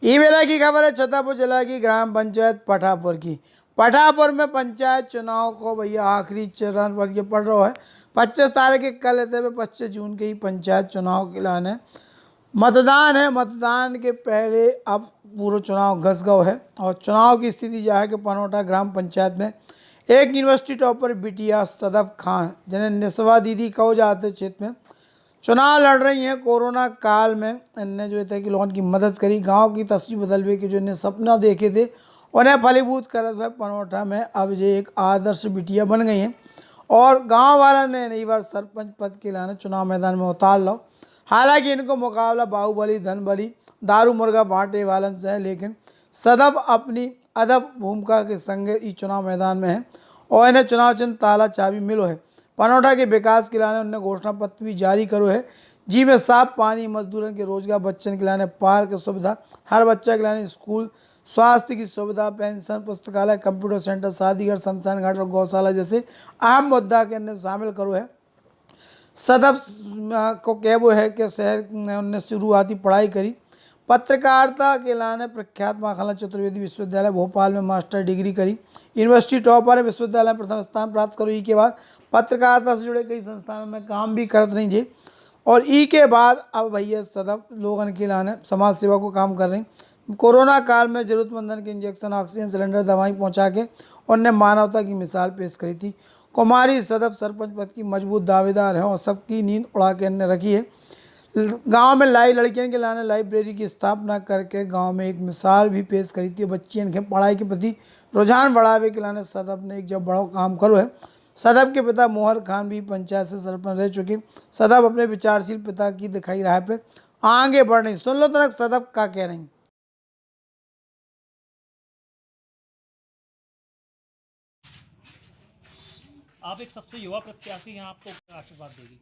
ई बेला की खबर है छतरपुर जिला की ग्राम पंचायत पठापुर की। पठापुर में पंचायत चुनाव को भैया आखिरी चरण पर ये पड़ रहा है। 25 तारीख के कल लेते हुए 25 जून के ही पंचायत चुनाव के लाने मतदान है। मतदान के पहले अब पूरा चुनाव घसगव है और चुनाव की स्थिति यह है कि पनोटा ग्राम पंचायत में एक यूनिवर्सिटी टॉपर बिटिया सदफ खान जिन्हें निस्वा दीदी कहो जाते क्षेत्र में चुनाव लड़ रही हैं। कोरोना काल में इनने जो है कि लोगों की मदद करी, गांव की तस्वीर बदलवे के जो इन्हें सपना देखे थे उन्हें फलीभूत करत हुए पनोटा में अब ये एक आदर्श बिटिया बन गई हैं और गांव वाला ने नई बार सरपंच पद के लाने चुनाव मैदान में उतार लो। हालांकि इनको मुकाबला बाहुबली धनबली दारू मुर्गा बांटे वालन से है, लेकिन सदफ अपनी अदब भूमिका के संग इस चुनाव मैदान में है और इन्हें चुनाव चिन्ह ताला चाबी मिलो है। पनोटा के विकास के लाने उन्हें घोषणा पत्र भी जारी करो है, जिसमें साफ पानी, मजदूरों के रोजगार, बच्चन के लाने पार्क की सुविधा, हर बच्चा के लाने स्कूल, स्वास्थ्य की सुविधा, पेंशन, पुस्तकालय, कंप्यूटर सेंटर, शादीघर, शमशान घाट और गौशाला जैसे अहम मुद्दा के अंदर शामिल करो है। सदफ को कहवो है कि शहर में उन्हें शुरुआती पढ़ाई करी, पत्रकारिता के लाने प्रख्यात माखनलाल चतुर्वेदी विश्वविद्यालय भोपाल में मास्टर डिग्री करी, यूनिवर्सिटी टॉपर विश्वविद्यालय में प्रथम स्थान प्राप्त करो। ई के बाद पत्रकारिता से जुड़े कई संस्थानों में काम भी करते रही जी और ई के बाद अब भैया सदफ लोगन के लाने समाज सेवा को काम कर रही। कोरोना काल में जरूरतमंदन के इंजेक्शन, ऑक्सीजन सिलेंडर, दवाई पहुँचा के उनने मानवता की मिसाल पेश करी थी। कुमारी सदफ सरपंच पद की मजबूत दावेदार है और सबकी नींद उड़ा के इन्हें रखी है। गांव में लड़कियों के लाने लाइब्रेरी की स्थापना करके गांव में एक मिसाल भी पेश करी थी। बच्चियों के पढ़ाई के प्रति रुझान बढ़ावे के लाने सदफ ने एक जब बड़ा काम करो है। सदफ के पिता मोहर खान भी पंचायत से सरपंच रह चुके। सदफ अपने विचारशील पिता की दिखाई राह पे आगे बढ़ रही। सुन लो तक सदफ का कह रही। आप एक सबसे युवा प्रत्याशी हैं, आपको क्या आशीर्वाद देगी?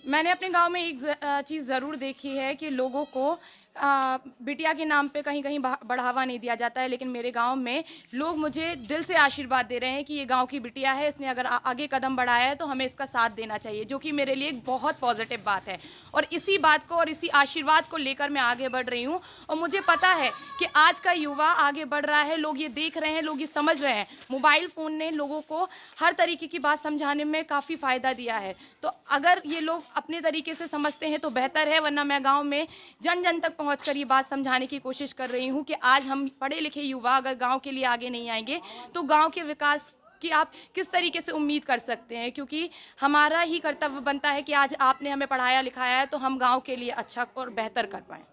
मैंने अपने गांव में एक चीज़ ज़रूर देखी है कि लोगों को बिटिया के नाम पे कहीं कहीं बढ़ावा नहीं दिया जाता है, लेकिन मेरे गांव में लोग मुझे दिल से आशीर्वाद दे रहे हैं कि ये गांव की बिटिया है, इसने अगर आगे कदम बढ़ाया है तो हमें इसका साथ देना चाहिए, जो कि मेरे लिए एक बहुत पॉजिटिव बात है। और इसी बात को और इसी आशीर्वाद को लेकर मैं आगे बढ़ रही हूँ और मुझे पता है कि आज का युवा आगे बढ़ रहा है, लोग ये देख रहे हैं, लोग ये समझ रहे हैं। मोबाइल फ़ोन ने लोगों को हर तरीके की बात समझाने में काफ़ी फ़ायदा दिया है, तो अगर ये लोग अपने तरीके से समझते हैं तो बेहतर है, वरना मैं गांव में जन जन तक पहुंचकर ये बात समझाने की कोशिश कर रही हूं कि आज हम पढ़े लिखे युवा अगर गांव के लिए आगे नहीं आएंगे तो गांव के विकास की आप किस तरीके से उम्मीद कर सकते हैं, क्योंकि हमारा ही कर्तव्य बनता है कि आज आपने हमें पढ़ाया लिखाया है तो हम गाँव के लिए अच्छा और बेहतर कर पाएँ।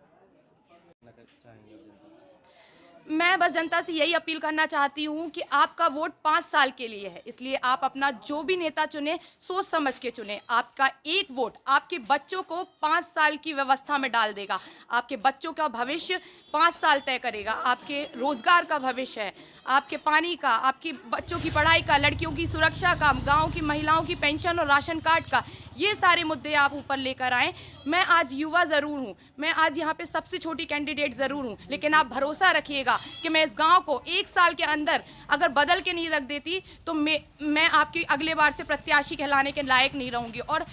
मैं बस जनता से यही अपील करना चाहती हूँ कि आपका वोट 5 साल के लिए है, इसलिए आप अपना जो भी नेता चुने सोच समझ के चुने। आपका एक वोट आपके बच्चों को 5 साल की व्यवस्था में डाल देगा, आपके बच्चों का भविष्य 5 साल तय करेगा, आपके रोजगार का भविष्य है, आपके पानी का, आपकी बच्चों की पढ़ाई का, लड़कियों की सुरक्षा का, गाँव की महिलाओं की पेंशन और राशन कार्ड का, ये सारे मुद्दे आप ऊपर लेकर आएँ। मैं आज युवा ज़रूर हूँ, मैं आज यहाँ पे सबसे छोटी कैंडिडेट ज़रूर हूँ, लेकिन आप भरोसा रखिएगा कि मैं इस गांव को 1 साल के अंदर अगर बदल के नहीं रख देती तो मैं आपकी अगले बार से प्रत्याशी कहलाने के लायक नहीं रहूँगी। और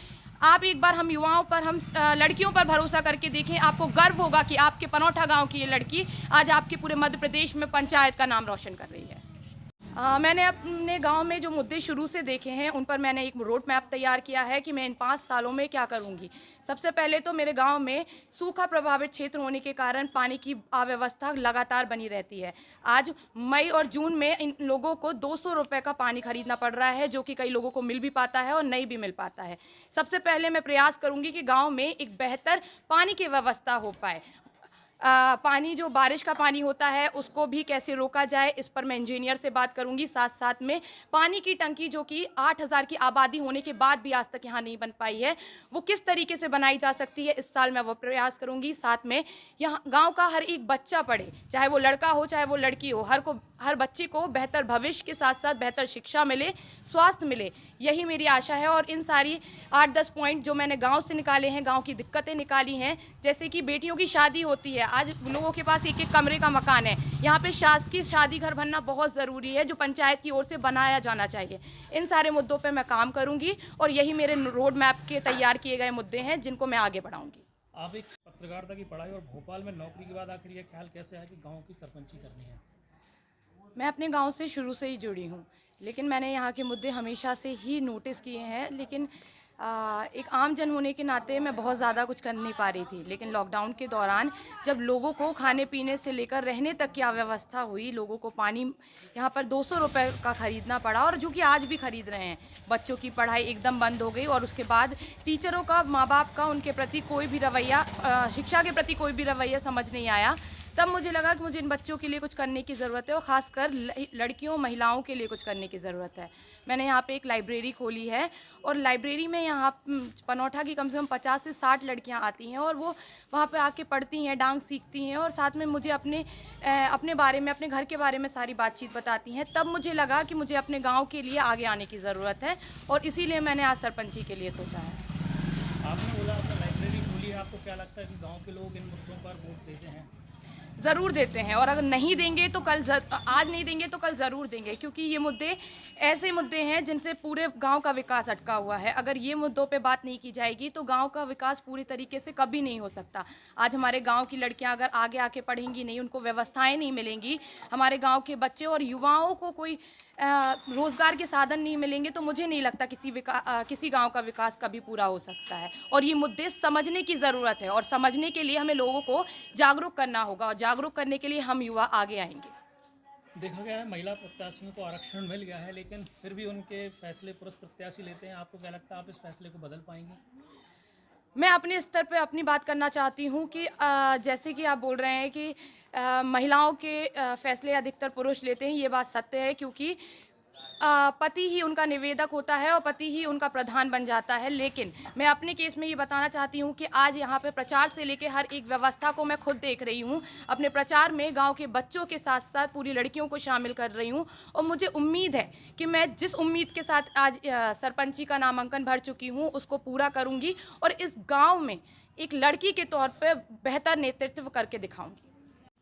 आप एक बार हम युवाओं पर, हम लड़कियों पर भरोसा करके देखें, आपको गर्व होगा कि आपके पनोटा गाँव की ये लड़की आज आपके पूरे मध्य प्रदेश में पंचायत का नाम रोशन कर रही है। मैंने अपने गांव में जो मुद्दे शुरू से देखे हैं उन पर मैंने एक रोड मैप तैयार किया है कि मैं इन 5 सालों में क्या करूंगी। सबसे पहले तो मेरे गांव में सूखा प्रभावित क्षेत्र होने के कारण पानी की अव्यवस्था लगातार बनी रहती है। आज मई और जून में इन लोगों को 200 रुपये का पानी खरीदना पड़ रहा है, जो कि कई लोगों को मिल भी पाता है और नहीं भी मिल पाता है। सबसे पहले मैं प्रयास करूँगी कि गाँव में एक बेहतर पानी की व्यवस्था हो पाए। पानी जो बारिश का पानी होता है उसको भी कैसे रोका जाए, इस पर मैं इंजीनियर से बात करूंगी। साथ साथ में पानी की टंकी जो कि 8000 की आबादी होने के बाद भी आज तक यहाँ नहीं बन पाई है, वो किस तरीके से बनाई जा सकती है, इस साल मैं वो प्रयास करूंगी। साथ में यहाँ गांव का हर एक बच्चा पढ़े, चाहे वो लड़का हो चाहे वो लड़की हो, हर बच्चे को बेहतर भविष्य के साथ साथ बेहतर शिक्षा मिले, स्वास्थ्य मिले, यही मेरी आशा है। और इन सारी 8-10 पॉइंट जो मैंने गांव से निकाले हैं, गांव की दिक्कतें निकाली हैं, जैसे कि बेटियों की शादी होती है, आज लोगों के पास एक एक कमरे का मकान है, यहाँ पे शासकीय शादी घर बनना बहुत ज़रूरी है, जो पंचायत की ओर से बनाया जाना चाहिए। इन सारे मुद्दों पर मैं काम करूँगी और यही मेरे रोड मैप के तैयार किए गए मुद्दे हैं जिनको मैं आगे बढ़ाऊँगी। आप एक पत्रकारिता की पढ़ाई और भोपाल में नौकरी के बाद आखिर ये ख्याल कैसे है कि गांव की सरपंची करनी है? मैं अपने गांव से शुरू से ही जुड़ी हूँ, लेकिन मैंने यहाँ के मुद्दे हमेशा से ही नोटिस किए हैं। लेकिन एक आम जन होने के नाते मैं बहुत ज़्यादा कुछ कर नहीं पा रही थी। लेकिन लॉकडाउन के दौरान जब लोगों को खाने पीने से लेकर रहने तक की अव्यवस्था हुई, लोगों को पानी यहाँ पर 200 रुपये का ख़रीदना पड़ा, और जो कि आज भी ख़रीद रहे हैं। बच्चों की पढ़ाई एकदम बंद हो गई, और उसके बाद टीचरों का, माँ बाप का उनके प्रति कोई भी रवैया, शिक्षा के प्रति कोई भी रवैया समझ नहीं आया। तब मुझे लगा कि मुझे इन बच्चों के लिए कुछ करने की ज़रूरत है, और ख़ासकर लड़कियों, महिलाओं के लिए कुछ करने की ज़रूरत है। मैंने यहाँ पे एक लाइब्रेरी खोली है, और लाइब्रेरी में यहाँ पनौठा की कम से कम 50 से 60 लड़कियाँ आती हैं, और वो वहाँ पे आके पढ़ती हैं, डांस सीखती हैं, और साथ में मुझे अपने बारे में, अपने घर के बारे में सारी बातचीत बताती हैं। तब मुझे लगा कि मुझे अपने गाँव के लिए आगे आने की ज़रूरत है, और इसीलिए मैंने आज सरपंची के लिए सोचा है। आपने बोला आपने लाइब्रेरी खोली है, आपको क्या लगता है कि गाँव के लोग इन मुद्दों पर वोट देते हैं? ज़रूर देते हैं, और अगर नहीं देंगे तो आज नहीं देंगे तो कल ज़रूर देंगे, क्योंकि ये मुद्दे ऐसे मुद्दे हैं जिनसे पूरे गांव का विकास अटका हुआ है। अगर ये मुद्दों पे बात नहीं की जाएगी तो गांव का विकास पूरी तरीके से कभी नहीं हो सकता। आज हमारे गांव की लड़कियां अगर आगे आके पढ़ेंगी नहीं, उनको व्यवस्थाएं नहीं मिलेंगी, हमारे गाँव के बच्चे और युवाओं को कोई रोज़गार के साधन नहीं मिलेंगे, तो मुझे नहीं लगता किसी गांव का विकास कभी पूरा हो सकता है। और ये मुद्दे समझने की ज़रूरत है, और समझने के लिए हमें लोगों को जागरूक करना होगा, और जागरूक करने के लिए हम युवा आगे आएंगे। देखा गया है महिला प्रत्याशियों को आरक्षण मिल गया है, लेकिन फिर भी उनके फैसले पुरुष प्रत्याशी लेते हैं। आपको क्या लगता है, आप इस फैसले को बदल पाएंगे? मैं अपने स्तर पे अपनी बात करना चाहती हूँ कि जैसे कि आप बोल रहे हैं कि महिलाओं के फैसले अधिकतर पुरुष लेते हैं, ये बात सत्य है, क्योंकि पति ही उनका निवेदक होता है और पति ही उनका प्रधान बन जाता है। लेकिन मैं अपने केस में ये बताना चाहती हूँ कि आज यहाँ पे प्रचार से लेके हर एक व्यवस्था को मैं खुद देख रही हूँ। अपने प्रचार में गांव के बच्चों के साथ साथ पूरी लड़कियों को शामिल कर रही हूँ, और मुझे उम्मीद है कि मैं जिस उम्मीद के साथ आज सरपंची का नामांकन भर चुकी हूँ उसको पूरा करूँगी, और इस गाँव में एक लड़की के तौर पर बेहतर नेतृत्व करके दिखाऊँगी।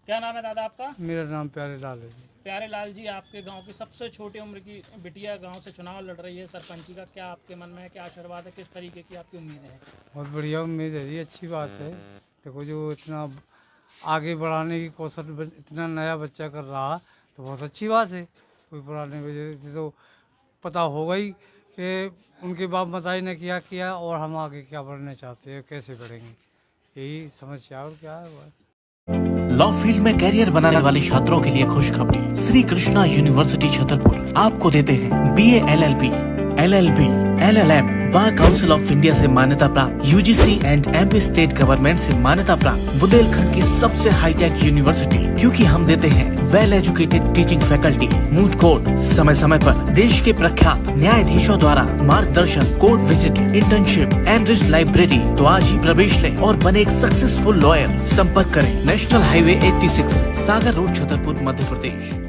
क्या नाम है दादा आपका? मेरा नाम प्यारे लाल है जी। प्यारे लाल जी, आपके गांव की सबसे छोटी उम्र की बिटिया गांव से चुनाव लड़ रही है सरपंची का, क्या आपके मन में है, क्या आशीर्वाद है, किस तरीके की आपकी उम्मीद है? बहुत बढ़िया उम्मीद है जी, अच्छी बात है। देखो जो इतना आगे बढ़ाने की कौशल इतना नया बच्चा कर रहा तो बहुत अच्छी बात है। कोई बढ़ाने की वजह से तो पता होगा ही कि उनके बाप मताई ने क्या किया और हम आगे क्या बढ़ना चाहते हैं, कैसे बढ़ेंगे, यही समस्या और क्या है बस। लॉ फील्ड में कैरियर बनाने वाले छात्रों के लिए खुशखबरी। श्री कृष्णा यूनिवर्सिटी छतरपुर आपको देते हैं BA LLB, LLB, LLM bar council of India से मान्यता प्राप्त, UGC and MP state government से मान्यता प्राप्त बुंदेलखंड की सबसे हाईटेक यूनिवर्सिटी, क्योंकि हम देते हैं well educated teaching faculty, moot court, समय समय पर देश के प्रख्यात न्यायाधीशों द्वारा मार्गदर्शन, court visit, internship, enrich library. तो आज ही प्रवेश लें और बने एक सक्सेसफुल लॉयर। संपर्क करें नेशनल हाईवे 86, सागर रोड, छतरपुर, मध्य प्रदेश।